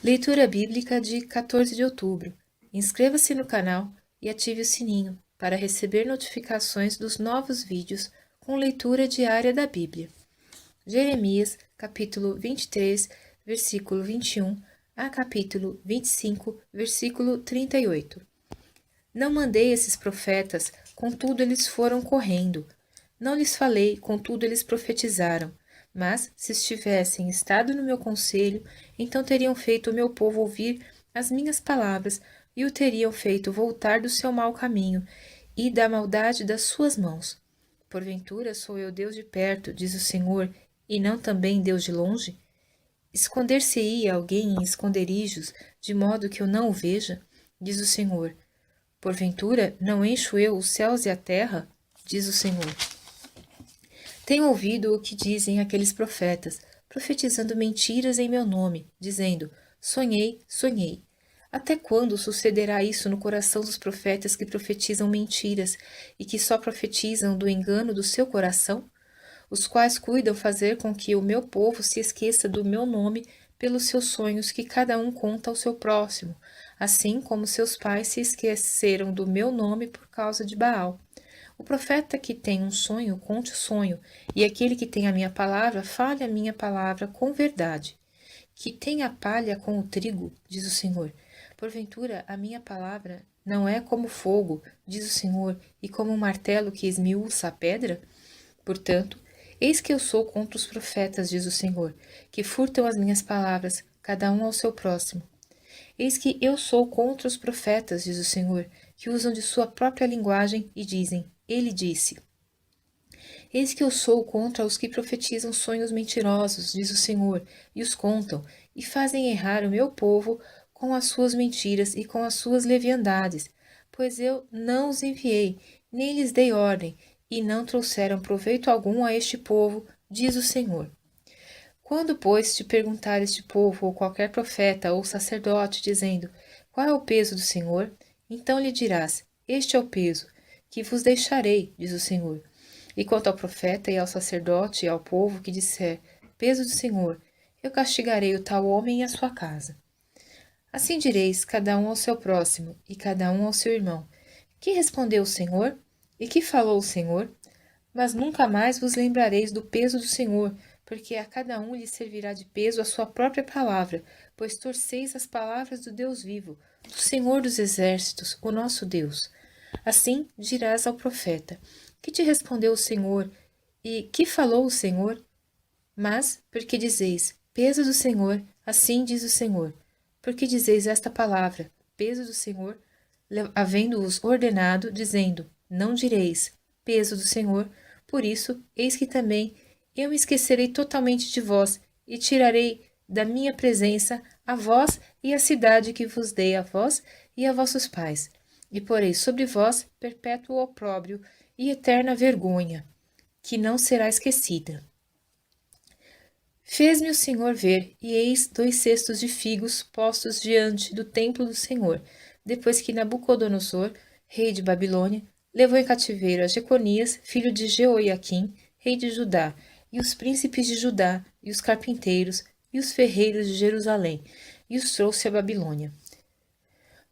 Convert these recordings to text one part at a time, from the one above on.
Leitura bíblica de 14 de outubro. Inscreva-se no canal e ative o sininho para receber notificações dos novos vídeos com leitura diária da Bíblia. Jeremias, capítulo 23, versículo 21 a capítulo 25, versículo 38. Não mandei esses profetas, contudo eles foram correndo. Não lhes falei, contudo eles profetizaram. Mas, se tivessem estado no meu conselho, então teriam feito o meu povo ouvir as minhas palavras e o teriam feito voltar do seu mau caminho e da maldade das suas mãos. Porventura sou eu Deus de perto, diz o Senhor, e não também Deus de longe? Esconder-se-ia alguém em esconderijos, de modo que eu não o veja? Diz o Senhor. Porventura não encho eu os céus e a terra? Diz o Senhor. Tenho ouvido o que dizem aqueles profetas, profetizando mentiras em meu nome, dizendo: sonhei, sonhei. Até quando sucederá isso no coração dos profetas que profetizam mentiras e que só profetizam do engano do seu coração? Os quais cuidam fazer com que o meu povo se esqueça do meu nome pelos seus sonhos que cada um conta ao seu próximo, assim como seus pais se esqueceram do meu nome por causa de Baal. O profeta que tem um sonho, conte o sonho, e aquele que tem a minha palavra, fale a minha palavra com verdade. Que tem a palha com o trigo, diz o Senhor. Porventura, a minha palavra não é como fogo, diz o Senhor, e como um martelo que esmiuça a pedra? Portanto, eis que eu sou contra os profetas, diz o Senhor, que furtam as minhas palavras, cada um ao seu próximo. Eis que eu sou contra os profetas, diz o Senhor, que usam de sua própria linguagem e dizem: Ele disse. Eis que eu sou contra os que profetizam sonhos mentirosos, diz o Senhor, e os contam, e fazem errar o meu povo com as suas mentiras e com as suas leviandades, pois eu não os enviei, nem lhes dei ordem, e não trouxeram proveito algum a este povo, diz o Senhor. Quando, pois, te perguntar este povo, ou qualquer profeta ou sacerdote, dizendo: Qual é o peso do Senhor? Então lhe dirás: Este é o peso, que vos deixarei, diz o Senhor. E quanto ao profeta e ao sacerdote e ao povo que disser: Peso do Senhor, eu castigarei o tal homem e a sua casa. Assim direis, cada um ao seu próximo, e cada um ao seu irmão: Que respondeu o Senhor? E que falou o Senhor? Mas nunca mais vos lembrareis do peso do Senhor, porque a cada um lhe servirá de peso a sua própria palavra, pois torceis as palavras do Deus vivo, do Senhor dos exércitos, o nosso Deus. Assim dirás ao profeta: Que te respondeu o Senhor? E que falou o Senhor? Mas, porque dizeis: Peso do Senhor, assim diz o Senhor. Porque dizeis esta palavra: Peso do Senhor, havendo-os ordenado, dizendo: Não direis: Peso do Senhor. Por isso, eis que também eu me esquecerei totalmente de vós, e tirarei da minha presença a vós e a cidade que vos dei a vós e a vossos pais, e porei sobre vós perpétuo opróbrio e eterna vergonha, que não será esquecida. Fez-me o Senhor ver, e eis 2 cestos de figos postos diante do templo do Senhor, depois que Nabucodonosor, rei de Babilônia, levou em cativeiro a Jeconias, filho de Jeoiaquim, rei de Judá, e os príncipes de Judá, e os carpinteiros, e os ferreiros de Jerusalém, e os trouxe à Babilônia.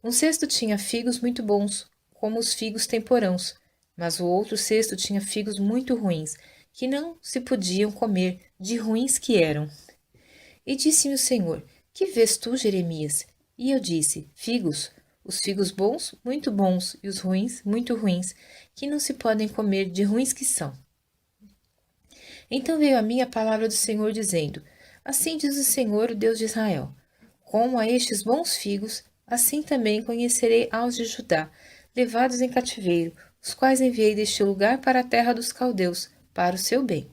Um cesto tinha figos muito bons, como os figos temporãos, mas o outro cesto tinha figos muito ruins, que não se podiam comer, de ruins que eram. E disse-me o Senhor: Que vês tu, Jeremias? E eu disse: Figos. Os figos bons, e os ruins, muito ruins, que não se podem comer, de ruins que são. Então veio a mim a palavra do Senhor, dizendo: Assim diz o Senhor, o Deus de Israel: Como a estes bons figos, assim também conhecerei aos de Judá, levados em cativeiro, os quais enviei deste lugar para a terra dos caldeus, para o seu bem.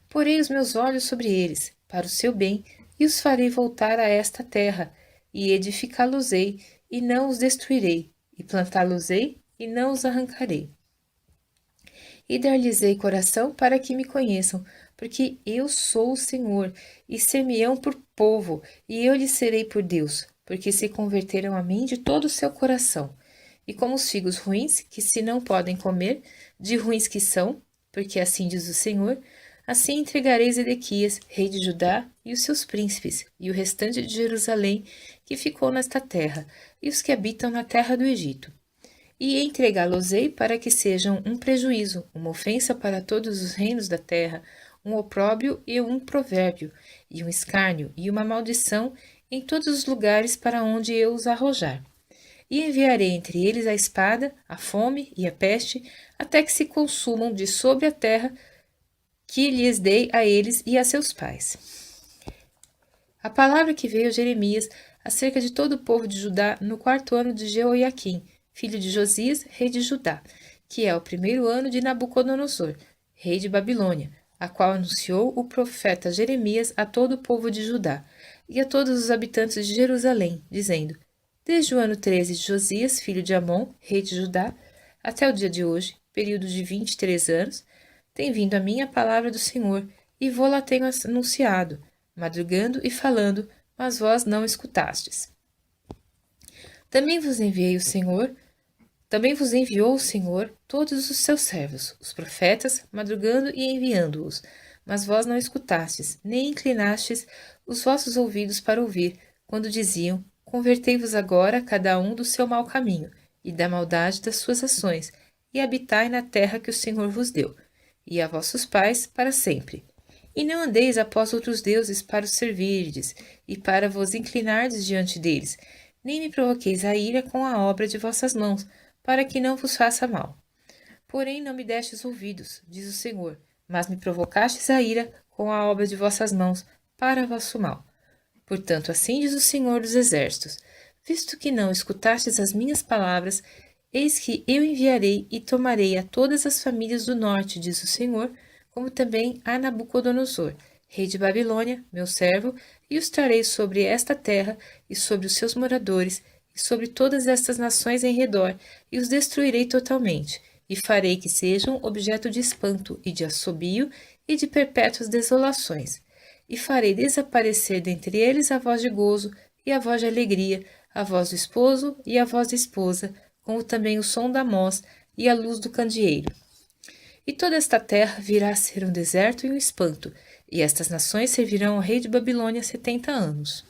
Porei os meus olhos sobre eles, para o seu bem, e os farei voltar a esta terra, e edificá-los-ei, e não os destruirei, e plantá-los-ei, e não os arrancarei. E dar-lhes-ei coração para que me conheçam, porque eu sou o Senhor, e ser-me-ão por povo, e eu lhes serei por Deus, porque se converteram a mim de todo o seu coração. E como os figos ruins, que se não podem comer, de ruins que são, porque assim diz o Senhor, Assim entregarei Zedequias, rei de Judá, e os seus príncipes, e o restante de Jerusalém, que ficou nesta terra, e os que habitam na terra do Egito. E entregá-los-ei para que sejam um prejuízo, uma ofensa para todos os reinos da terra, um opróbrio e um provérbio, e um escárnio e uma maldição em todos os lugares para onde eu os arrojar. E enviarei entre eles a espada, a fome e a peste, até que se consumam de sobre a terra que lhes dei a eles e a seus pais. A palavra que veio a Jeremias acerca de todo o povo de Judá no 4º ano de Jeoiaquim, filho de Josias, rei de Judá, que é o 1º ano de Nabucodonosor, rei de Babilônia, a qual anunciou o profeta Jeremias a todo o povo de Judá e a todos os habitantes de Jerusalém, dizendo: Desde o ano 13 de Josias, filho de Amon, rei de Judá, até o dia de hoje, período de 23 anos, tem vindo a mim a palavra do Senhor, e vô-la tenho anunciado, madrugando e falando, mas vós não escutastes. Também vos enviou o Senhor todos os seus servos, os profetas, madrugando e enviando-os, mas vós não escutastes, nem inclinastes os vossos ouvidos para ouvir, quando diziam: Convertei-vos agora cada um do seu mau caminho e da maldade das suas ações, e habitai na terra que o Senhor vos deu, e a vossos pais para sempre. E não andeis após outros deuses para os servirdes, e para vos inclinardes diante deles, nem me provoqueis a ira com a obra de vossas mãos, para que não vos faça mal. Porém não me destes ouvidos, diz o Senhor, mas me provocastes a ira com a obra de vossas mãos, para vosso mal. Portanto, assim diz o Senhor dos Exércitos, visto que não escutastes as minhas palavras, eis que eu enviarei e tomarei a todas as famílias do norte, diz o Senhor, como também a Nabucodonosor, rei de Babilônia, meu servo, e os trarei sobre esta terra e sobre os seus moradores, e sobre todas estas nações em redor, e os destruirei totalmente, e farei que sejam objeto de espanto e de assobio e de perpétuas desolações. E farei desaparecer dentre eles a voz de gozo e a voz de alegria, a voz do esposo e a voz da esposa, como também o som da moz e a luz do candeeiro. E toda esta terra virá a ser um deserto e um espanto, e estas nações servirão ao rei de Babilônia 70 anos.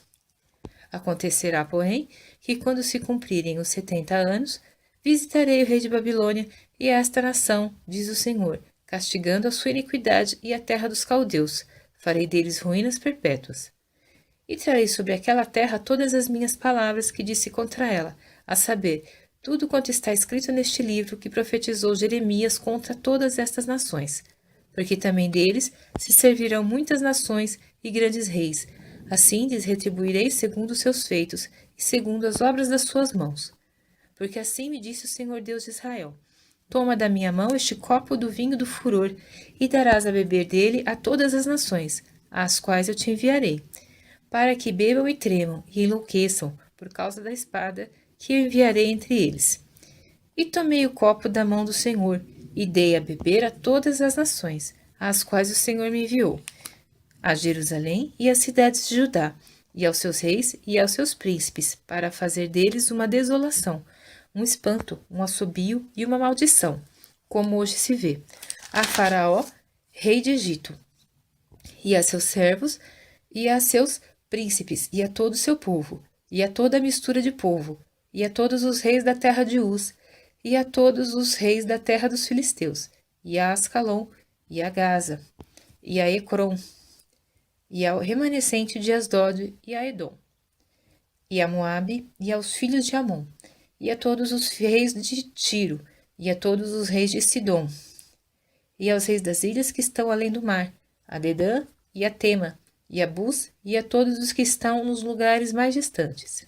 Acontecerá, porém, que quando se cumprirem os 70 anos, visitarei o rei de Babilônia e esta nação, diz o Senhor, castigando a sua iniquidade e a terra dos caldeus, farei deles ruínas perpétuas. E trarei sobre aquela terra todas as minhas palavras que disse contra ela, a saber, tudo quanto está escrito neste livro que profetizou Jeremias contra todas estas nações, porque também deles se servirão muitas nações e grandes reis. Assim lhes retribuirei segundo os seus feitos e segundo as obras das suas mãos. Porque assim me disse o Senhor Deus de Israel: Toma da minha mão este copo do vinho do furor e darás a beber dele a todas as nações, às quais eu te enviarei, para que bebam e tremam e enlouqueçam por causa da espada que eu enviarei entre eles. E tomei o copo da mão do Senhor, e dei a beber a todas as nações, às quais o Senhor me enviou, a Jerusalém e às cidades de Judá, e aos seus reis e aos seus príncipes, para fazer deles uma desolação, um espanto, um assobio e uma maldição, como hoje se vê, a Faraó, rei de Egito, e a seus servos, e a seus príncipes, e a todo o seu povo, e a toda a mistura de povo, e a todos os reis da terra de Uz, e a todos os reis da terra dos filisteus, e a Ascalon, e a Gaza, e a Ecrom, e ao remanescente de Asdod, e a Edom, e a Moabe, e aos filhos de Amon, e a todos os reis de Tiro, e a todos os reis de Sidom, e aos reis das ilhas que estão além do mar, a Dedã e a Tema, e a Bus, e a todos os que estão nos lugares mais distantes,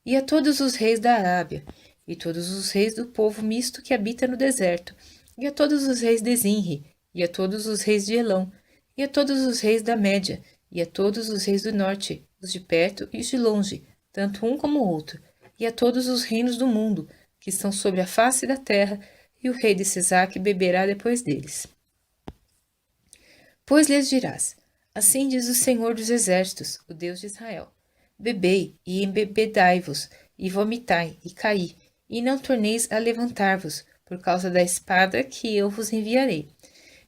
e a todos os reis da Arábia, e todos os reis do povo misto que habita no deserto, e a todos os reis de Zinri, e a todos os reis de Elão, e a todos os reis da Média, e a todos os reis do norte, os de perto e os de longe, tanto um como o outro, e a todos os reinos do mundo, que estão sobre a face da terra, e o rei de Cesaque beberá depois deles. Pois lhes dirás: Assim diz o Senhor dos Exércitos, o Deus de Israel: Bebei e embebedai-vos, e vomitai, e caí, e não torneis a levantar-vos, por causa da espada que eu vos enviarei.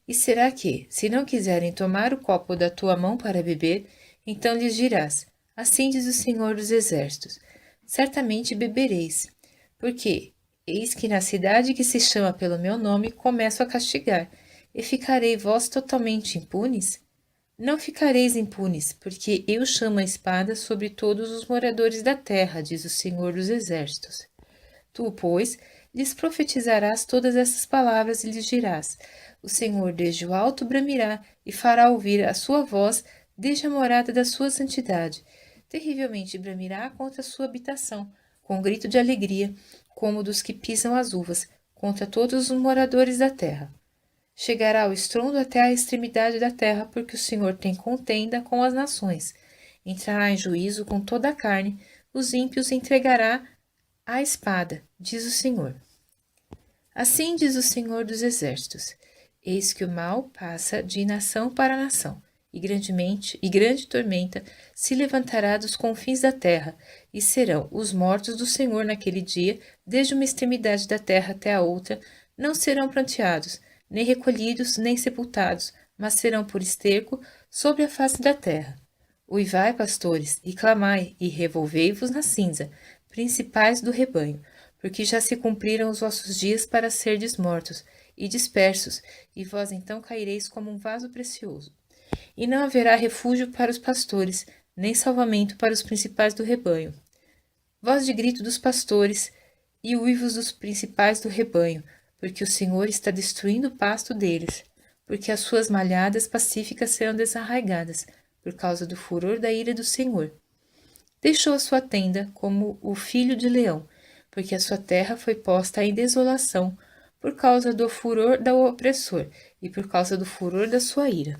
E será que, se não quiserem tomar o copo da tua mão para beber, então lhes dirás: Assim diz o Senhor dos Exércitos: Certamente bebereis, porque eis que na cidade que se chama pelo meu nome começo a castigar, e ficarei vós totalmente impunes? Não ficareis impunes, porque eu chamo a espada sobre todos os moradores da terra, diz o Senhor dos Exércitos. Tu, pois, lhes profetizarás todas essas palavras e lhes dirás: O Senhor desde o alto bramirá e fará ouvir a sua voz desde a morada da sua santidade. Terrivelmente bramirá contra a sua habitação, com grito de alegria, como dos que pisam as uvas, contra todos os moradores da terra. Chegará o estrondo até a extremidade da terra, porque o Senhor tem contenda com as nações. Entrará em juízo com toda a carne, os ímpios entregará à espada, diz o Senhor. Assim diz o Senhor dos Exércitos: Eis que o mal passa de nação para nação, e grande tormenta se levantará dos confins da terra, e serão os mortos do Senhor naquele dia, desde uma extremidade da terra até a outra, não serão pranteados, nem recolhidos, nem sepultados, mas serão por esterco sobre a face da terra. Uivai, pastores, e clamai, e revolvei-vos na cinza, principais do rebanho, porque já se cumpriram os vossos dias para serdes mortos e dispersos, e vós então caireis como um vaso precioso. E não haverá refúgio para os pastores, nem salvamento para os principais do rebanho. Voz de grito dos pastores e uivos dos principais do rebanho, porque o Senhor está destruindo o pasto deles, porque as suas malhadas pacíficas serão desarraigadas, por causa do furor da ira do Senhor. Deixou a sua tenda como o filho de leão, porque a sua terra foi posta em desolação, por causa do furor do opressor e por causa do furor da sua ira.